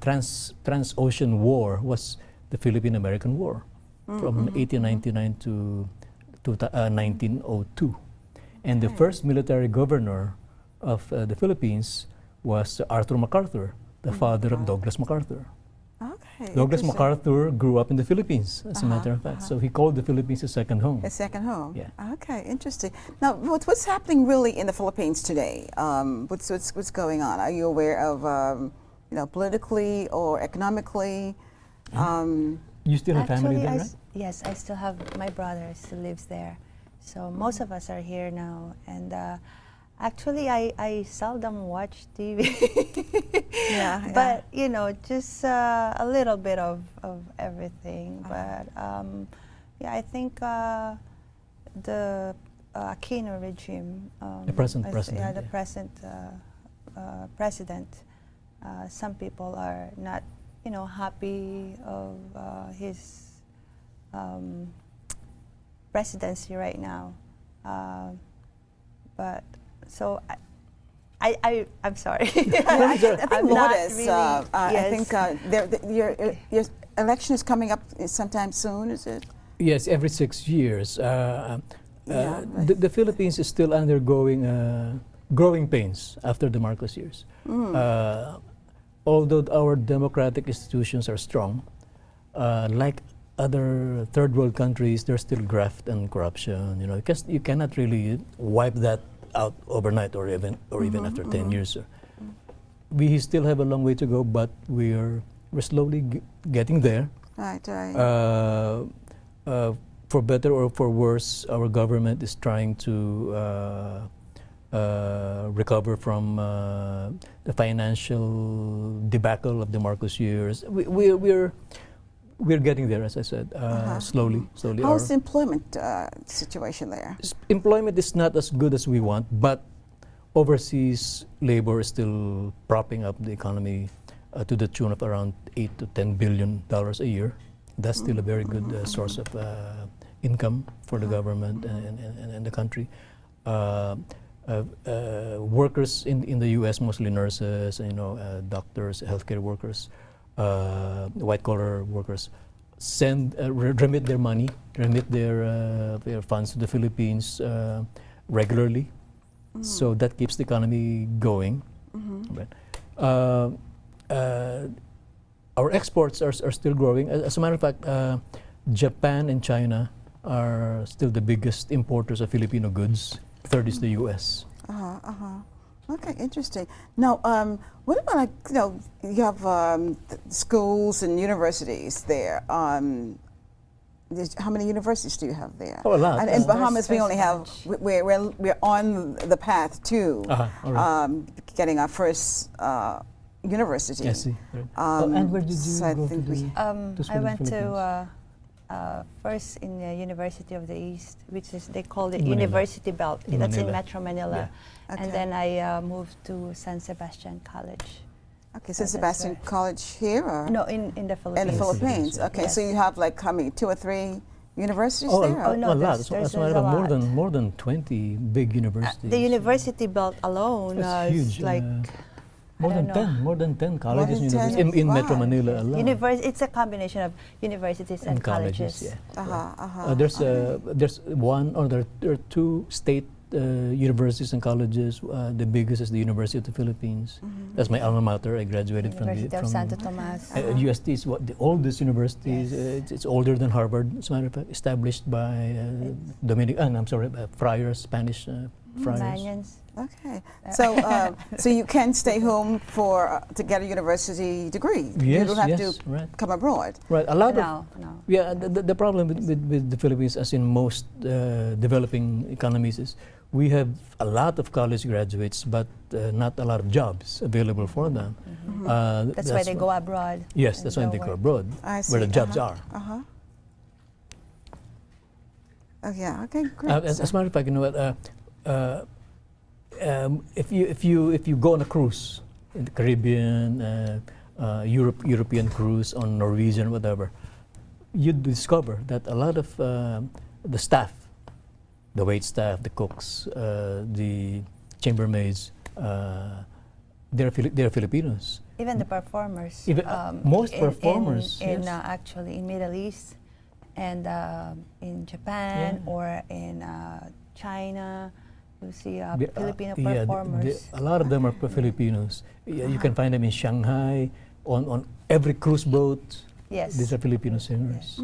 trans-ocean war was the Philippine-American War from 1899 to 1902. And the first military governor of the Philippines was Arthur MacArthur, the father of Douglas MacArthur. Okay. Douglas MacArthur grew up in the Philippines, as a matter of fact. So he called the Philippines his second home. A second home. Yeah. Okay, interesting. Now, what's happening really in the Philippines today? What's going on? Are you aware of, politically or economically? You still have family there, right? Yes, I still have my brother still lives there. So most of us are here now, and actually I seldom watch TV. Yeah, but just a little bit of everything. But yeah, I think the Aquino regime, The present president. yeah, the present president. Some people are not, happy of his presidency right now. But so I'm sorry. I think I'm not Lourdes, really- I yes. think your election is coming up sometime soon, is it? Yes, every 6 years. The Philippines is still undergoing growing pains after the Marcos years. Although our democratic institutions are strong, like other third world countries, there's still graft and corruption. Because you cannot really wipe that out overnight or even after 10 years. We still have a long way to go, but we're slowly getting there. Right, right. For better or for worse, our government is trying to recover from the financial debacle of the Marcos years. We're getting there, as I said, slowly. How's the employment situation there? Employment is not as good as we want, but overseas labor is still propping up the economy to the tune of around $8 to $10 billion a year. That's still a very good source of income for the government and the country. Workers in the U.S., mostly nurses, doctors, healthcare workers, white-collar workers, remit their money, remit their funds to the Philippines regularly. So that keeps the economy going. But, our exports are still growing. As a matter of fact, Japan and China are still the biggest importers of Filipino goods. Third is the U.S. Okay, interesting. Now, what about you have schools and universities there? How many universities do you have there? Oh, a lot. And in Bahamas, we only have we're on the path to getting our first university. I see. And where did you so go I think to we to school I in went Philippines? to first in the University of the East, which is they called it Manila. University Belt. In That's in Manila. Metro Manila. Yeah. Okay. And then I moved to San Sebastian College. Okay, so that's Sebastian right. College here or No, in the Philippines. in the Philippines? Yes. Okay, so you have like how many, 2 or 3 universities Oh, there? Oh, no, a lot. there's As a a matter of fact, lot. more than 20 big universities. The University Belt alone That's is huge. like More I than don't know. 10. More than 10 colleges than and 10, universities in Metro wow. Manila alone. It's a combination of universities and colleges. Yeah. Uh-huh, uh-huh. There's one or there are 2 state universities and colleges. The biggest is the University of the Philippines. That's my alma mater. I graduated University from of Santo Tomas. UST is the oldest university. Yes. It's older than Harvard. As a matter of fact, established by friars, Spanish friars. Manyans. Okay, so so you can stay home for to get a university degree. You don't have to come abroad. Right, a lot No. yeah. The problem with the Philippines, as in most developing economies, is we have a lot of college graduates, but not a lot of jobs available for them. That's why they go abroad. Yes, that's why they go abroad, where the jobs are. Oh yeah. Okay. Great. As a matter of fact, you know what? If you go on a cruise in the Caribbean, European cruise, on Norwegian, whatever, you discover that a lot of the staff, the wait staff, the cooks, the chambermaids, they're Filipinos. Even the performers. Even most performers. Actually in Middle East and in Japan or in China. You see Filipino performers. A lot of them are Filipinos. You can find them in Shanghai, on every cruise boat. Yes. These are Filipino singers.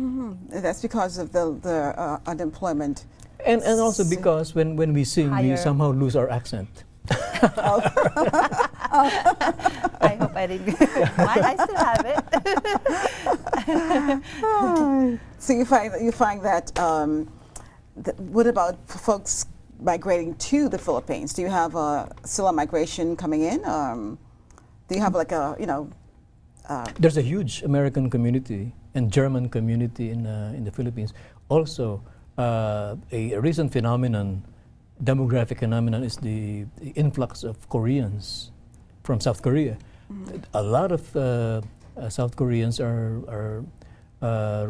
That's because of the unemployment. And also because when we sing, we somehow lose our accent. I hope I didn't. I still have it. So you find that. What about folks migrating to the Philippines? Do you have still a migration coming in? Do you have like a There's a huge American community and German community in the Philippines. Also, a recent demographic phenomenon, is the influx of Koreans from South Korea. A lot of South Koreans are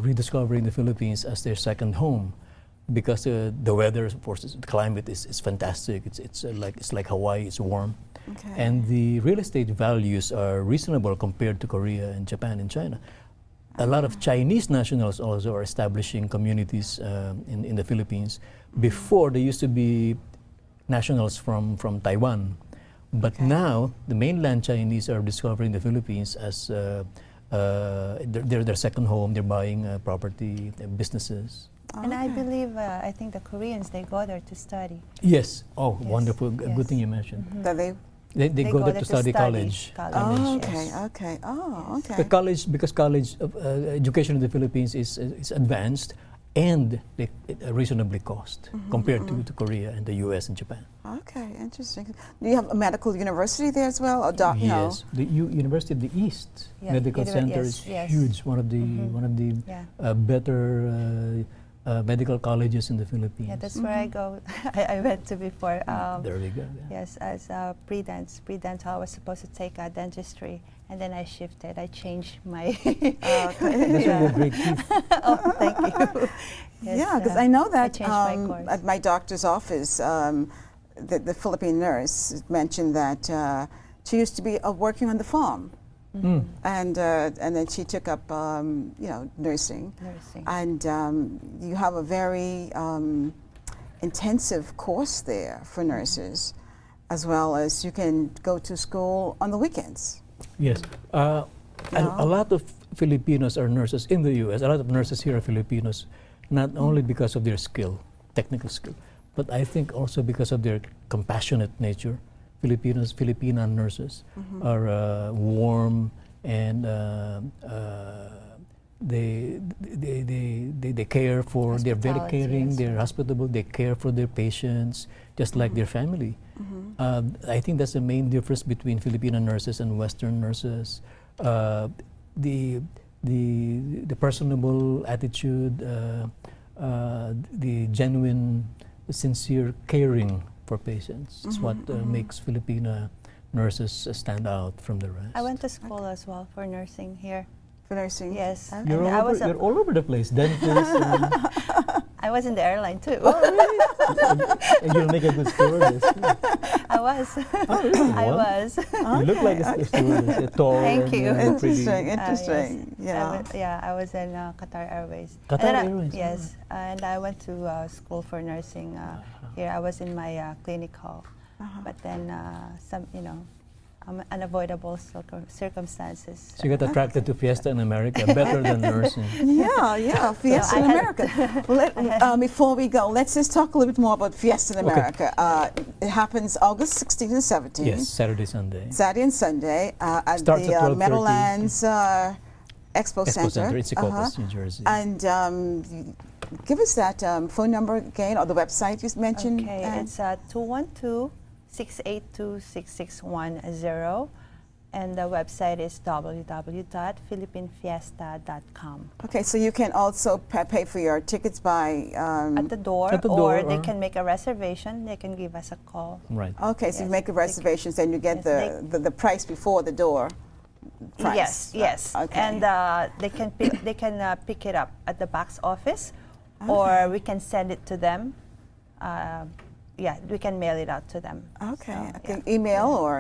rediscovering the Philippines as their second home, because the weather, of course, the climate is fantastic. It's like Hawaii. It's warm, and the real estate values are reasonable compared to Korea and Japan and China. A lot of Chinese nationals also are establishing communities in the Philippines. Before, there used to be nationals from Taiwan, but now the mainland Chinese are discovering the Philippines as their second home. They're buying property, businesses. And I believe, I think the Koreans, they go there to study. Yes. Oh, yes. Wonderful. Good thing you mentioned. That they go there to study college. Oh, okay, okay. Oh, okay. Because college education in the Philippines is advanced and reasonably cost compared to Korea and the U.S. and Japan. Okay, interesting. Do you have a medical university there as well? Or Yes, the University of the East Medical Center is huge. One of the better medical colleges in the Philippines. Yeah, that's where I go. I went to before. There we go. Yeah. Yes, as pre-dental, I was supposed to take dentistry, and then I shifted. I changed my. That's really a great teeth. Oh, thank you. Yes, yeah, because I know that my course. At my doctor's office, the Philippine nurse mentioned that she used to be working on the farm. And then she took up nursing. And you have a very intensive course there for nurses, as well as you can go to school on the weekends. Yes, and a lot of Filipinos are nurses in the U.S. A lot of nurses here are Filipinos, not only because of their technical skill, but I think also because of their compassionate nature. Filipina nurses are warm, and they care for. They're very caring. They're hospitable. They care for their patients just like their family. I think that's the main difference between Filipino nurses and Western nurses. The personable attitude, the genuine, sincere caring for patients is what makes Filipina nurses stand out from the rest. I went to school as well for nursing here. For nursing? Yes. You're all over the place. Dentist. I was in the airline too. Oh, really? And you'll make a good stewardess. I was. Oh, really? I Wow. was. You look like a stewardess, a tall Thank you. and pretty. Interesting, Yes. interesting. Yeah. Yeah, I was in Qatar Airways. Qatar And then Airways, yes, and I went to school for nursing. Here I was in my clinical, but then some, unavoidable circumstances. So you got attracted to Fiesta in America, better than nursing. Yeah, Fiesta I in had- America. Before we go, let's just talk a little bit more about Fiesta in Okay. America. It happens August 16th and 17th. Yes, Saturday, Sunday. Saturday and Sunday at Starts the at 12:30. Meadowlands Expo Expo Center. Center in Secaucus, New Jersey. And give us that phone number again, or the website you mentioned. Okay, it's 212-682-6610, and the website is www.philippinefiesta.com. Okay, so you can also pay for your tickets by. At the door, At the or door, they or- can make a reservation. They can give us a call. Right. Okay, so you Yes, make a they reservation, then you get yes, the price before the door. Price. Yes, yes, Okay. and they can pick it up at the box office, or we can send it to them. Yeah, we can mail it out to them. Okay. So, Okay. Email or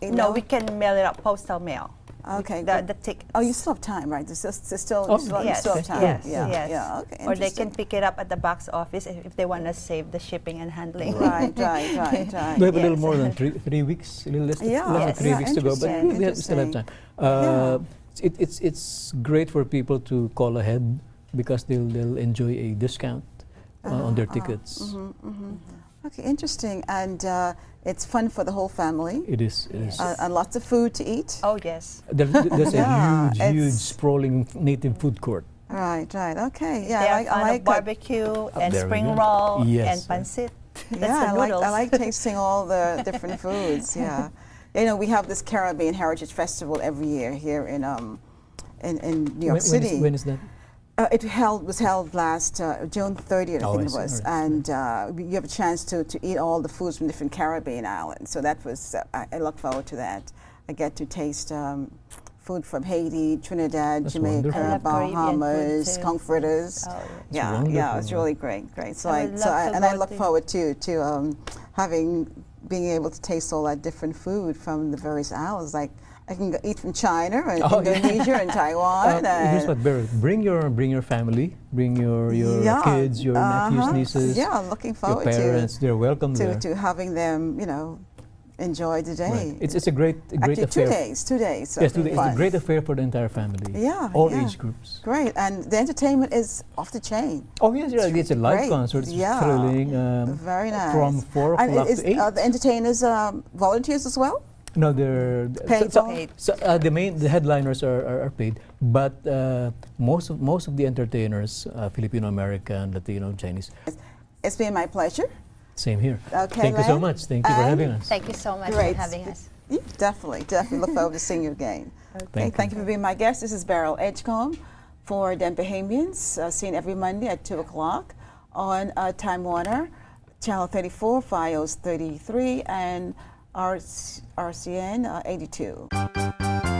email? No, we can mail it out postal mail. Okay. The tickets. Oh, you still have time, right? There's still, Oh, you yes, still have time. yes, Yeah. yes. Yeah. Okay. Or they can interesting. pick it up at the box office if they want to save the shipping and handling. Right. We have a Yes. little more than three weeks, a little less, Yeah, less than yes. 3 weeks to go, but Interesting, we still have time. It's great for people to call ahead because they'll enjoy a discount on their tickets. Okay. Interesting, and it's fun for the whole family. It is. It is. And lots of food to eat. Oh yes. There's Yeah, a huge, it's- sprawling native food court. Right. Right. Okay. Yeah. They I are like. fond I of like. barbecue and there we spring go. roll Yes. and pancit. That's Yeah, the I noodles. like tasting all the different foods. Yeah, we have this Caribbean Heritage Festival every year here in New York City. When is that? It was held last June 30th, I Oh, think I it see. was, All right. and you have a chance to eat all the foods from different Caribbean islands. So that was I look forward to that. I get to taste food from Haiti, Trinidad, That's Jamaica, wonderful. I love Caribbean food Bahamas, too. conch fritters. Oh, Yeah, wonderful. it's really great. So I I, would so love I, to and I go look to- forward to being able to taste all that different food from the various islands. Like I can eat from China and Oh, yeah. Indonesia and Taiwan. Here's and what, Beryl, bring your family, bring your Yeah, kids, your nephews, nieces, Yeah, I'm looking your forward parents. They're welcome there. to having them, enjoy the day. Right. It's a great Actually, affair. 2 days. 2 days. Yes, 2 days. It's a fun. great affair for the entire family. Yeah, all yeah. age groups. Great, and the entertainment is off the chain. Oh yes, yeah, it's a live great. concert. It's Yeah. thrilling. Very nice. From 4 And o'clock to 8. are the entertainers volunteers as well? No, they're Paid so, for? Paid. so, the headliners are paid, but most of the entertainers, Filipino American, Latino, Chinese. It's been my pleasure. Same here. Okay, Thank you so Len. much. Thank you for And having us. Thank you so much Great. for having us. Yeah, definitely look forward to seeing you again. Thank Thank you for being my guest. This is Beryl Edgecombe for Den Bahamians, seen every Monday at 2 o'clock on Time Warner, Channel 34, FiOS 33, and RCN 82.